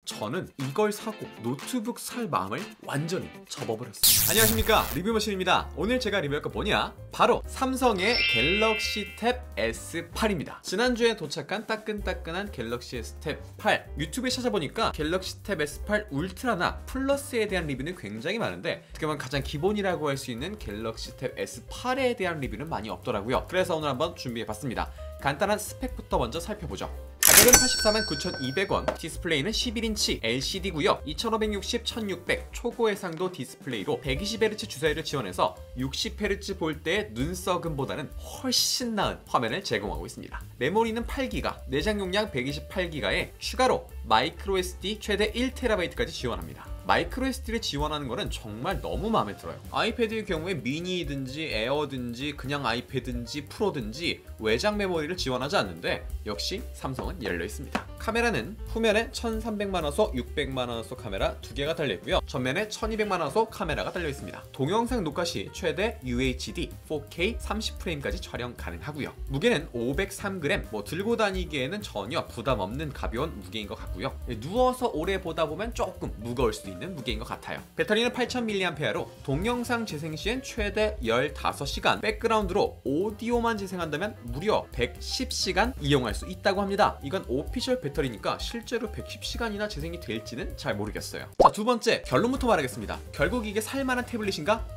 저는 이걸 사고 노트북 살 마음을 완전히 접어버렸어요. 안녕하십니까, 리뷰머신입니다. 오늘 제가 리뷰할 거 뭐냐? 바로 삼성의 갤럭시 탭 S8입니다. 지난주에 도착한 따끈따끈한 갤럭시 S 탭 8. 유튜브에 찾아보니까 갤럭시 탭 S8 울트라나 플러스에 대한 리뷰는 굉장히 많은데 어떻게 보면 가장 기본이라고 할 수 있는 갤럭시 탭 S8에 대한 리뷰는 많이 없더라고요. 그래서 오늘 한번 준비해봤습니다. 간단한 스펙부터 먼저 살펴보죠. 가격은 849,200원, 디스플레이는 11인치 LCD고요 2560, 1600 초고해상도 디스플레이로 120Hz 주사위를 지원해서 60Hz 볼 때의 눈썩음보다는 훨씬 나은 화면을 제공하고 있습니다. 메모리는 8GB, 내장 용량 128GB에 추가로 마이크로SD 최대 1TB까지 지원합니다. 마이크로SD를 지원하는 거는 정말 너무 마음에 들어요. 아이패드의 경우에 미니든지 에어든지 그냥 아이패드든지 프로든지 외장 메모리를 지원하지 않는데 역시 삼성은 열려 있습니다. 카메라는 후면에 1300만화소, 600만화소 카메라 2개가 달려있고요. 전면에 1200만화소 카메라가 달려있습니다. 동영상 녹화 시 최대 UHD 4K 30프레임까지 촬영 가능하고요. 무게는 503g, 들고 다니기에는 전혀 부담 없는 가벼운 무게인 것 같고요. 누워서 오래 보다 보면 조금 무거울 수도 있는 무게인 것 같아요. 배터리는 8000mAh로 동영상 재생 시엔 최대 15시간, 백그라운드로 오디오만 재생한다면 무려 110시간 이용할 수 있다고 합니다. 이건 오피셜 배터리니까 실제로 110시간이나 재생이 될지는 잘 모르겠어요. 자, 두 번째, 결론부터 말하겠습니다. 결국 이게 살만한 태블릿인가?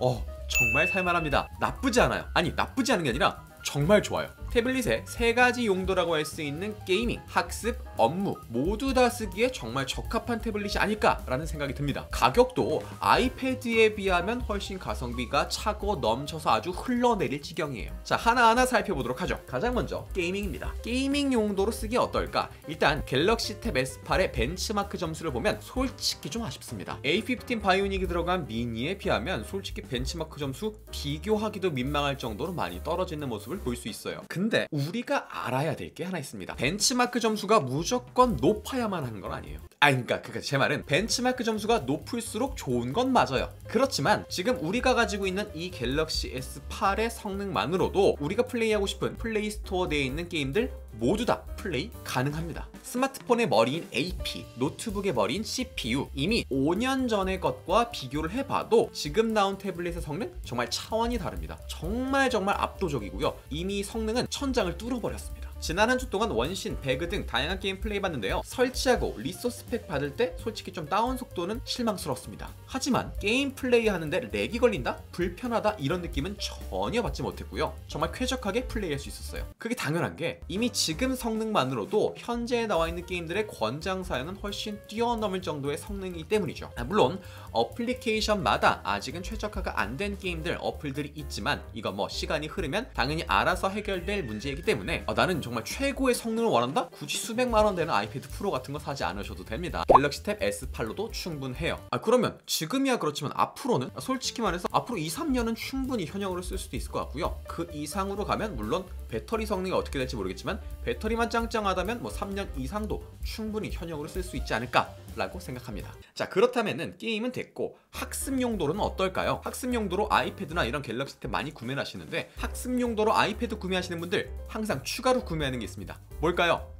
정말 살만합니다. 나쁘지 않아요. 아니, 나쁘지 않은 게 아니라 정말 좋아요. 태블릿의 3가지 용도라고 할 수 있는 게이밍, 학습, 업무 모두 다 쓰기에 정말 적합한 태블릿이 아닐까라는 생각이 듭니다. 가격도 아이패드에 비하면 훨씬 가성비가 차고 넘쳐서 아주 흘러내릴 지경이에요. 자, 하나하나 살펴보도록 하죠. 가장 먼저 게이밍입니다. 게이밍 용도로 쓰기 어떨까? 일단 갤럭시 탭 S8의 벤치마크 점수를 보면 솔직히 좀 아쉽습니다. A15 바이오닉이 들어간 미니에 비하면 솔직히 벤치마크 점수 비교하기도 민망할 정도로 많이 떨어지는 모습을 볼 수 있어요. 근데 우리가 알아야 될 게 하나 있습니다. 벤치마크 점수가 무조건 높아야만 하는 건 아니에요. 그러니까 제 말은 벤치마크 점수가 높을수록 좋은 건 맞아요. 그렇지만 지금 우리가 가지고 있는 이 갤럭시 S8의 성능만으로도 우리가 플레이하고 싶은 플레이스토어에 있는 게임들 모두 다 플레이 가능합니다. 스마트폰의 머리인 AP, 노트북의 머리인 CPU, 이미 5년 전의 것과 비교를 해봐도 지금 나온 태블릿의 성능 정말 차원이 다릅니다. 정말 압도적이고요. 이미 성능은 천장을 뚫어버렸습니다. 지난 한 주 동안 원신, 배그 등 다양한 게임 플레이봤는데요. 설치하고 리소스 팩 받을 때 솔직히 좀 다운 속도는 실망스럽습니다. 하지만 게임 플레이 하는데 렉이 걸린다? 불편하다? 이런 느낌은 전혀 받지 못했고요. 정말 쾌적하게 플레이할 수 있었어요. 그게 당연한 게 이미 지금 성능만으로도 현재 나와 있는 게임들의 권장 사양은 훨씬 뛰어넘을 정도의 성능이기 때문이죠. 물론 어플리케이션마다 아직은 최적화가 안 된 게임들, 어플들이 있지만 이건 시간이 흐르면 당연히 알아서 해결될 문제이기 때문에 나는 정말 최고의 성능을 원한다? 굳이 수백만원 되는 아이패드 프로 같은 거 사지 않으셔도 됩니다. 갤럭시 탭 S8로도 충분해요. 그러면 지금이야 그렇지만 앞으로는 솔직히 말해서 앞으로 2-3년은 충분히 현역으로 쓸 수도 있을 것 같고요. 그 이상으로 가면 물론 배터리 성능이 어떻게 될지 모르겠지만 배터리만 짱짱하다면 3년 이상도 충분히 현역으로 쓸 수 있지 않을까 라고 생각합니다. 자, 그렇다면은 게임은 됐고 학습 용도로는 어떨까요? 학습 용도로 아이패드나 이런 갤럭시 탭 많이 구매를 하시는데 학습 용도로 아이패드 구매하시는 분들 항상 추가로 구매하는 게 있습니다. 뭘까요?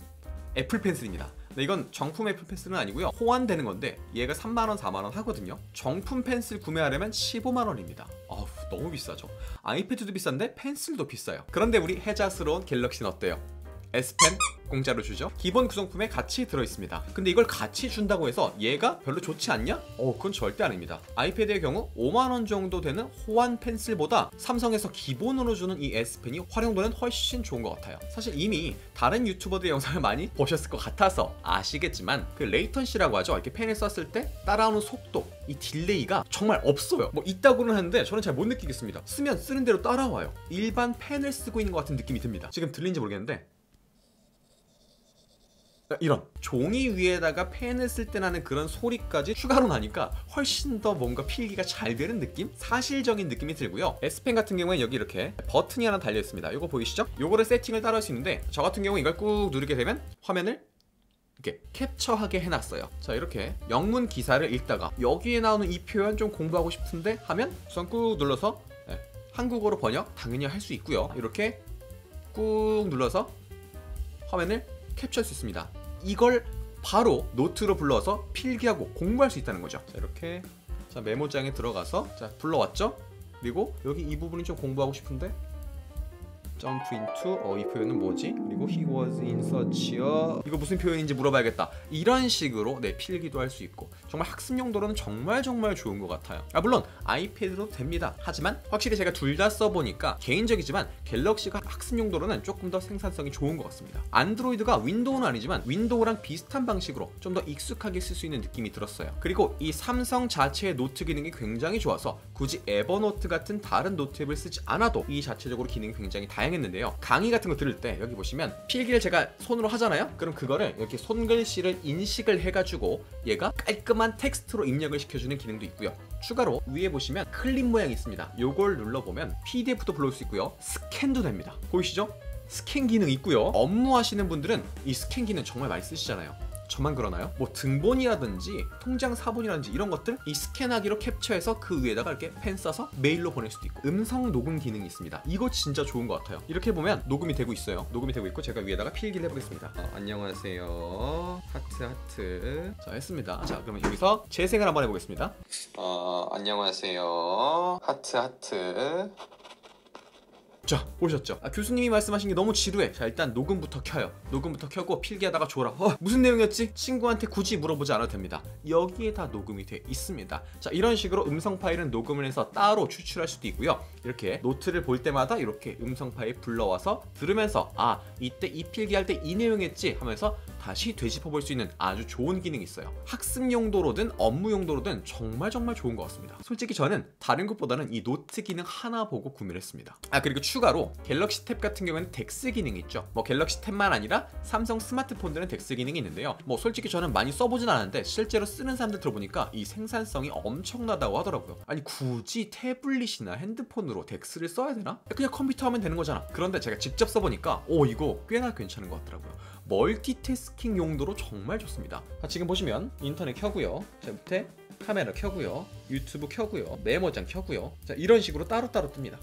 애플 펜슬입니다. 이건 정품 애플 펜슬은 아니고요. 호환되는 건데 얘가 3만원, 4만원 하거든요. 정품 펜슬 구매하려면 15만원입니다. 너무 비싸죠. 아이패드도 비싼데 펜슬도 비싸요. 그런데 우리 혜자스러운 갤럭시는 어때요? S펜 공짜로 주죠. 기본 구성품에 같이 들어있습니다. 근데 이걸 같이 준다고 해서 얘가 별로 좋지 않냐? 그건 절대 아닙니다. 아이패드의 경우 5만원 정도 되는 호환 펜슬보다 삼성에서 기본으로 주는 이 S펜이 활용도는 훨씬 좋은 것 같아요. 사실 이미 다른 유튜버들 영상을 많이 보셨을 것 같아서 아시겠지만 그 레이턴시라고 하죠. 이렇게 펜을 썼을 때 따라오는 속도, 이 딜레이가 정말 없어요. 있다고는 하는데 저는 잘 못 느끼겠습니다. 쓰면 쓰는 대로 따라와요. 일반 펜을 쓰고 있는 것 같은 느낌이 듭니다. 지금 들리는지 모르겠는데 이런 종이 위에다가 펜을 쓸 때 나는 그런 소리까지 추가로 나니까 훨씬 더 뭔가 필기가 잘 되는 느낌? 사실적인 느낌이 들고요. S펜 같은 경우에 여기 이렇게 버튼이 하나 달려 있습니다. 이거 보이시죠? 요거를 세팅을 따로 할 수 있는데 저 같은 경우 이걸 꾹 누르게 되면 화면을 이렇게 캡처하게 해놨어요. 자, 이렇게 영문 기사를 읽다가 여기에 나오는 이 표현 좀 공부하고 싶은데 하면 우선 꾹 눌러서 한국어로 번역 당연히 할 수 있고요. 이렇게 꾹 눌러서 화면을 캡처할 수 있습니다. 이걸 바로 노트로 불러서 필기하고 공부할 수 있다는 거죠. 자, 이렇게 자 메모장에 들어가서 자 불러왔죠? 그리고 여기 이 부분이 좀 공부하고 싶은데 jump into 이 표현은 뭐지? 그리고 he was in such a 이거 무슨 표현인지 물어봐야겠다. 이런 식으로 네 필기도 할 수 있고 정말 학습 용도로는 정말 좋은 것 같아요. 물론 아이패드로 됩니다. 하지만 확실히 제가 둘 다 써보니까 개인적이지만 갤럭시가 학습 용도로는 조금 더 생산성이 좋은 것 같습니다. 안드로이드가 윈도우는 아니지만 윈도우랑 비슷한 방식으로 좀 더 익숙하게 쓸 수 있는 느낌이 들었어요. 그리고 이 삼성 자체의 노트 기능이 굉장히 좋아서 굳이 에버노트 같은 다른 노트 앱을 쓰지 않아도 이 자체적으로 기능이 굉장히 다양했는데요. 강의 같은 거 들을 때 여기 보시면 필기를 제가 손으로 하잖아요. 그럼 그거를 이렇게 손글씨를 인식을 해가지고 얘가 깔끔한 텍스트로 입력을 시켜주는 기능도 있고요. 추가로 위에 보시면 클립 모양이 있습니다. 요걸 눌러보면 PDF도 불러올 수 있고요. 스캔도 됩니다. 보이시죠? 스캔 기능 있고요. 업무하시는 분들은 이 스캔 기능 정말 많이 쓰시잖아요. 저만 그러나요? 뭐 등본이라든지 통장 사본이라든지 이런 것들 이 스캔하기로 캡처해서 그 위에다가 이렇게 펜 써서 메일로 보낼 수도 있고 음성 녹음 기능이 있습니다. 이거 진짜 좋은 것 같아요. 이렇게 보면 녹음이 되고 있어요. 녹음이 되고 있고 제가 위에다가 필기를 해보겠습니다. 안녕하세요. 하트 자 했습니다. 자 그러면 여기서 재생을 한번 해보겠습니다. 안녕하세요. 하트 자 보셨죠? 교수님이 말씀하신 게 너무 지루해. 자 일단 녹음부터 켜요. 녹음부터 켜고 필기하다가 줘라. 무슨 내용이었지? 친구한테 굳이 물어보지 않아도 됩니다. 여기에 다 녹음이 돼 있습니다. 자 이런 식으로 음성 파일은 녹음을 해서 따로 추출할 수도 있고요. 이렇게 노트를 볼 때마다 이렇게 음성 파일 불러와서 들으면서 이때 이 필기할 때 이 내용이었지 하면서 다시 되짚어 볼 수 있는 아주 좋은 기능이 있어요. 학습 용도로든 업무 용도로든 정말 좋은 것 같습니다. 솔직히 저는 다른 것보다는 이 노트 기능 하나 보고 구매를 했습니다. 그리고 추가로 갤럭시 탭 같은 경우에는 덱스 기능이 있죠. 뭐 갤럭시 탭만 아니라 삼성 스마트폰들은 덱스 기능이 있는데요. 뭐 솔직히 저는 많이 써보진 않았는데 실제로 쓰는 사람들 들어보니까 이 생산성이 엄청나다고 하더라고요. 아니 굳이 태블릿이나 핸드폰으로 덱스를 써야 되나? 그냥 컴퓨터 하면 되는 거잖아. 그런데 제가 직접 써보니까 이거 꽤나 괜찮은 것 같더라고요. 멀티태스킹 용도로 정말 좋습니다. 지금 보시면 인터넷 켜고요. 자 밑에 카메라 켜고요. 유튜브 켜고요. 메모장 켜고요. 자 이런 식으로 따로따로 뜹니다.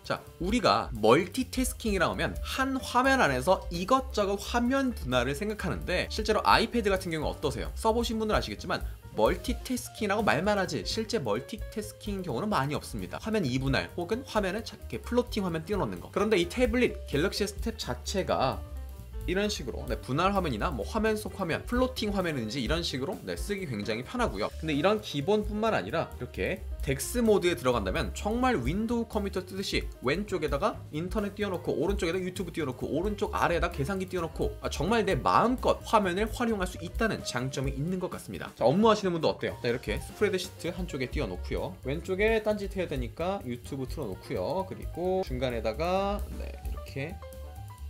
자 우리가 멀티태스킹이라고 하면 한 화면 안에서 이것저것 화면 분할을 생각하는데 실제로 아이패드 같은 경우는 어떠세요? 써보신 분들 아시겠지만 멀티태스킹이라고 말만 하지 실제 멀티태스킹 경우는 많이 없습니다. 화면 2분할 혹은 화면에 이렇게 플로팅 화면 띄워놓는 거. 그런데 이 태블릿 갤럭시 S 탭 자체가 이런 식으로 분할 화면이나 뭐 화면 속 화면, 플로팅 화면인지 이런 식으로 쓰기 굉장히 편하고요. 근데 이런 기본뿐만 아니라 이렇게 덱스 모드에 들어간다면 정말 윈도우 컴퓨터 뜨듯이 왼쪽에다가 인터넷 띄워놓고 오른쪽에다 유튜브 띄워놓고 오른쪽 아래에다 계산기 띄워놓고 정말 내 마음껏 화면을 활용할 수 있다는 장점이 있는 것 같습니다. 자 업무하시는 분도 어때요? 자 이렇게 스프레드시트 한쪽에 띄워놓고요. 왼쪽에 딴짓 해야 되니까 유튜브 틀어놓고요. 그리고 중간에다가 이렇게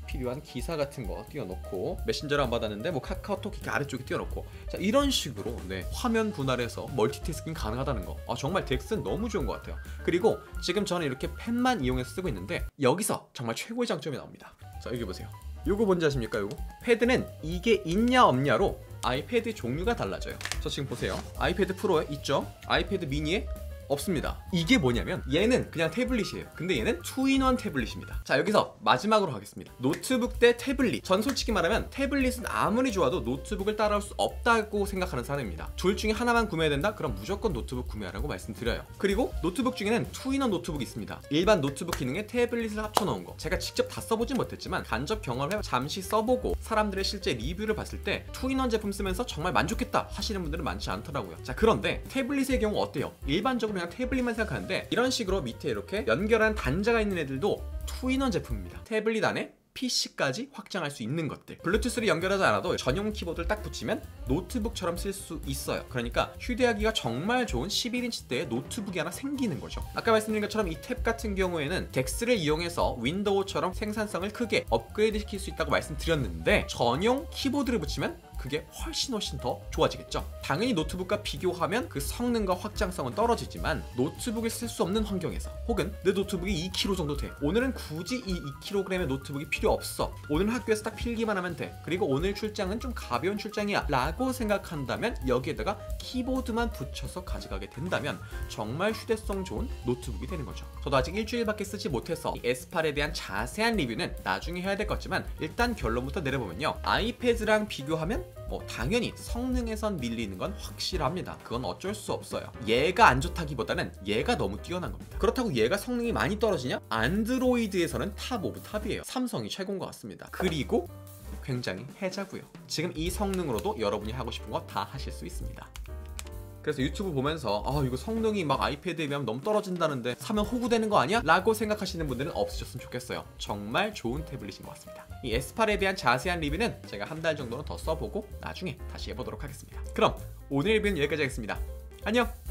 필요한 기사 같은 거 띄워놓고 메신저를 안 받았는데 뭐 카카오톡 이렇게 아래쪽에 띄워놓고 자 이런 식으로 화면 분할해서 멀티태스킹 가능하다는 거 정말 덱스는 너무 좋은 것 같아요. 그리고 지금 저는 이렇게 펜만 이용해서 쓰고 있는데 여기서 정말 최고의 장점이 나옵니다. 자 여기 보세요. 요거 뭔지 아십니까? 요거 패드는 이게 있냐 없냐로 아이패드 종류가 달라져요. 저 지금 보세요. 아이패드 프로에 있죠? 아이패드 미니에 없습니다. 이게 뭐냐면 얘는 그냥 태블릿이에요. 근데 얘는 2-in-1 태블릿입니다. 자 여기서 마지막으로 하겠습니다. 노트북 대 태블릿. 전 솔직히 말하면 태블릿은 아무리 좋아도 노트북을 따라올 수 없다고 생각하는 사람입니다. 둘 중에 하나만 구매해야 된다? 그럼 무조건 노트북 구매하라고 말씀드려요. 그리고 노트북 중에는 2-in-1 노트북이 있습니다. 일반 노트북 기능에 태블릿을 합쳐놓은 거. 제가 직접 다 써보진 못했지만 간접 경험을 잠시 써보고 사람들의 실제 리뷰를 봤을 때 2-in-1 제품 쓰면서 정말 만족했다 하시는 분들은 많지 않더라고요. 자 그런데 태블릿의 경우 어때요? 일반적으로 그냥 태블릿만 생각하는데 이런 식으로 밑에 이렇게 연결한 단자가 있는 애들도 2-in-1 제품입니다. 태블릿 안에 PC까지 확장할 수 있는 것들. 블루투스를 연결하지 않아도 전용 키보드를 딱 붙이면 노트북처럼 쓸 수 있어요. 그러니까 휴대하기가 정말 좋은 11인치대의 노트북이 하나 생기는 거죠. 아까 말씀드린 것처럼 이 탭 같은 경우에는 덱스를 이용해서 윈도우처럼 생산성을 크게 업그레이드 시킬 수 있다고 말씀드렸는데 전용 키보드를 붙이면 그게 훨씬 더 좋아지겠죠. 당연히 노트북과 비교하면 그 성능과 확장성은 떨어지지만 노트북을 쓸 수 없는 환경에서 혹은 내 노트북이 2kg 정도 돼, 오늘은 굳이 이 2kg의 노트북이 필요 없어, 오늘 학교에서 딱 필기만 하면 돼, 그리고 오늘 출장은 좀 가벼운 출장이야 라고 생각한다면 여기에다가 키보드만 붙여서 가져가게 된다면 정말 휴대성 좋은 노트북이 되는 거죠. 저도 아직 일주일밖에 쓰지 못해서 이 S8에 대한 자세한 리뷰는 나중에 해야 될 것 같지만 일단 결론부터 내려보면요, 아이패드랑 비교하면 당연히 성능에선 밀리는 건 확실합니다. 그건 어쩔 수 없어요. 얘가 안 좋다기보다는 얘가 너무 뛰어난 겁니다. 그렇다고 얘가 성능이 많이 떨어지냐? 안드로이드에서는 탑 오브 탑이에요. 삼성이 최고인 것 같습니다. 그리고 굉장히 해자고요. 지금 이 성능으로도 여러분이 하고 싶은 거 다 하실 수 있습니다. 그래서 유튜브 보면서 이거 성능이 막 아이패드에 비하면 너무 떨어진다는데 사면 호구되는 거 아니야? 라고 생각하시는 분들은 없으셨으면 좋겠어요. 정말 좋은 태블릿인 것 같습니다. 이 S8에 대한 자세한 리뷰는 제가 한 달 정도는 더 써보고 나중에 다시 해보도록 하겠습니다. 그럼 오늘 리뷰는 여기까지 하겠습니다. 안녕!